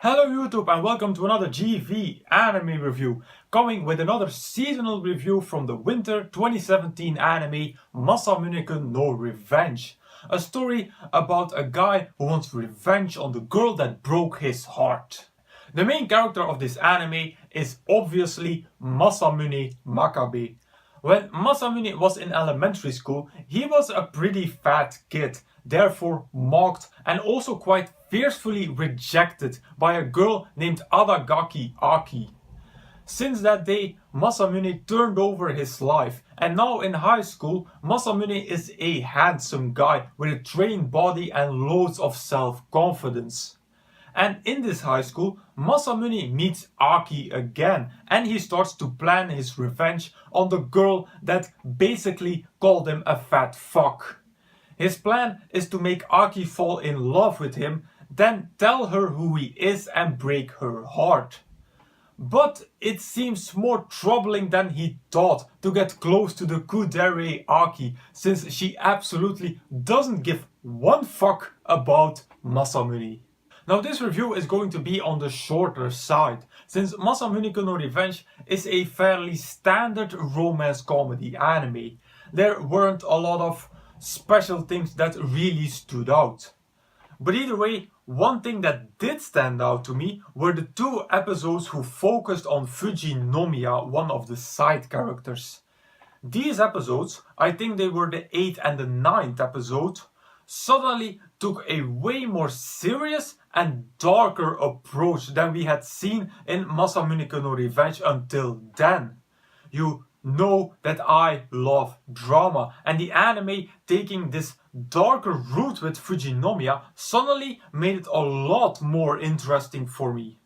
Hello YouTube and welcome to another GV anime review, coming with another seasonal review from the winter 2017 anime Masamune-kun no Revenge. A story about a guy who wants revenge on the girl that broke his heart. The main character of this anime is obviously Masamune Makabe. When Masamune was in elementary school, he was a pretty fat kid, therefore mocked and also quite fiercely rejected by a girl named Adagaki Aki. Since that day, Masamune turned over his life, and now in high school, Masamune is a handsome guy with a trained body and loads of self-confidence. And in this high school, Masamune meets Aki again, and he starts to plan his revenge on the girl that basically called him a fat fuck. His plan is to make Aki fall in love with him, then tell her who he is and break her heart. But it seems more troubling than he thought to get close to the kudere Aki, since she absolutely doesn't give one fuck about Masamune. Now this review is going to be on the shorter side, since Masamune-kun no Revenge is a fairly standard romance comedy anime. There weren't a lot of special things that really stood out. But either way, one thing that did stand out to me were the two episodes who focused on Fujinomiya, one of the side characters. These episodes, I think they were the 8th and the 9th episode, suddenly took a way more serious and darker approach than we had seen in Masamune-kun no Revenge until then. You know that I love drama, and the anime taking this darker route with Fujinomiya suddenly made it a lot more interesting for me.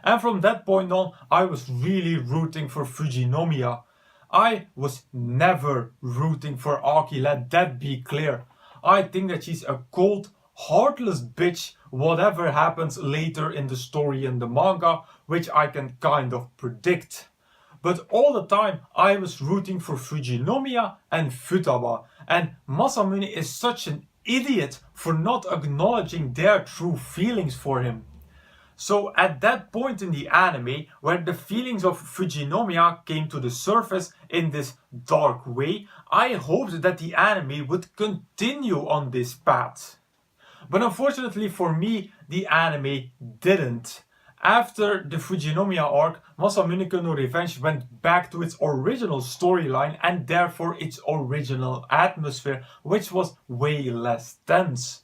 And from that point on, I was really rooting for Fujinomiya. I was never rooting for Aki, let that be clear. I think that she's a cold, heartless bitch, whatever happens later in the story in the manga, which I can kind of predict. But all the time I was rooting for Fujinomiya and Futaba, and Masamune is such an idiot for not acknowledging their true feelings for him. So at that point in the anime, where the feelings of Fujinomiya came to the surface in this dark way, I hoped that the anime would continue on this path. But unfortunately for me, the anime didn't. After the Fujinomiya arc, Masamune-kun no Revenge went back to its original storyline and therefore its original atmosphere, which was way less tense.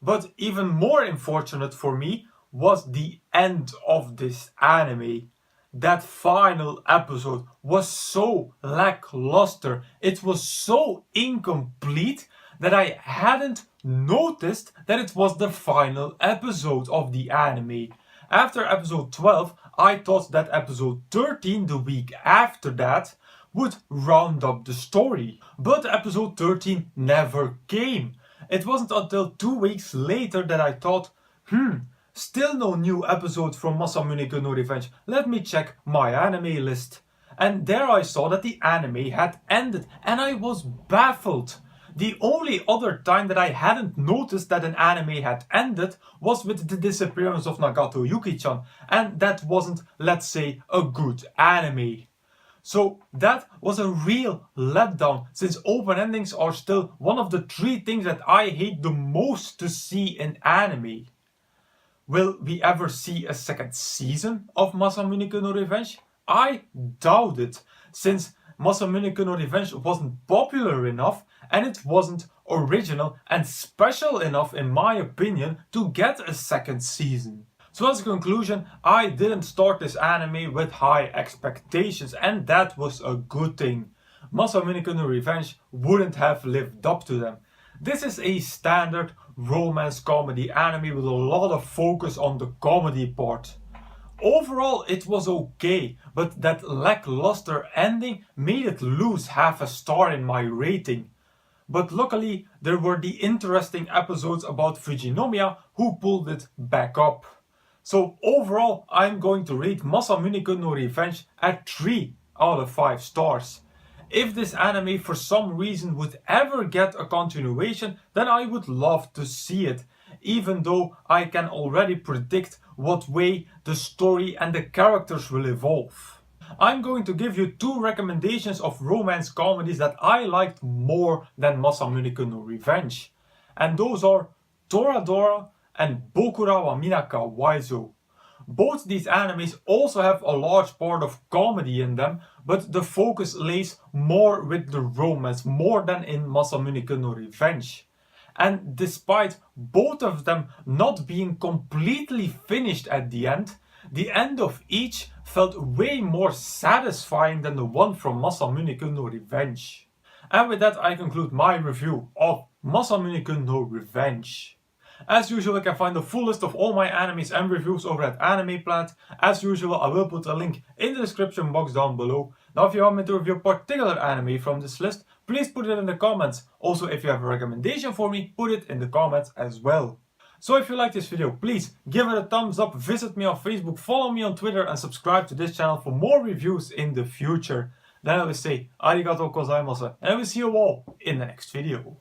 But even more unfortunate for me was the end of this anime. That final episode was so lackluster, it was so incomplete that I hadn't noticed that it was the final episode of the anime. After episode 12, I thought that episode 13, the week after that, would round up the story. But episode 13 never came. It wasn't until 2 weeks later that I thought, still no new episode from Masamune-kun no Revenge. Let me check my anime list. And there I saw that the anime had ended, and I was baffled. The only other time that I hadn't noticed that an anime had ended was with the disappearance of Nagato Yuki-chan, and that wasn't, let's say, a good anime. So that was a real letdown, since open endings are still one of the 3 things that I hate the most to see in anime. Will we ever see a second season of Masamune-kun no Revenge? I doubt it, since Masamune-kun no Revenge wasn't popular enough and it wasn't original and special enough, in my opinion, to get a second season. So as a conclusion, I didn't start this anime with high expectations, and that was a good thing. Masamune-kun no Revenge wouldn't have lived up to them. This is a standard romance comedy anime with a lot of focus on the comedy part. Overall it was okay, but that lackluster ending made it lose half a star in my rating. But luckily there were the interesting episodes about Fujinomiya who pulled it back up. So overall I'm going to rate Masamune-kun no Revenge at 3 out of 5 stars. If this anime for some reason would ever get a continuation, then I would love to see it, even though I can already predict what way the story and the characters will evolve. I'm going to give you 2 recommendations of romance comedies that I liked more than Masamune-kun no Revenge. And those are Toradora and Bokura wa Minaka Waizo. Both these animes also have a large part of comedy in them, but the focus lays more with the romance, more than in Masamune-kun no Revenge. And despite both of them not being completely finished at the end of each felt way more satisfying than the one from Masamune-kun no Revenge. And with that I conclude my review of Masamune-kun no Revenge. As usual, you can find the full list of all my animes and reviews over at AnimePlanet. As usual, I will put a link in the description box down below. Now if you want me to review a particular anime from this list, please put it in the comments. Also, if you have a recommendation for me, put it in the comments as well. So if you like this video, please give it a thumbs up, visit me on Facebook, follow me on Twitter and subscribe to this channel for more reviews in the future. Then I will say arigatou gozaimasu and I will see you all in the next video.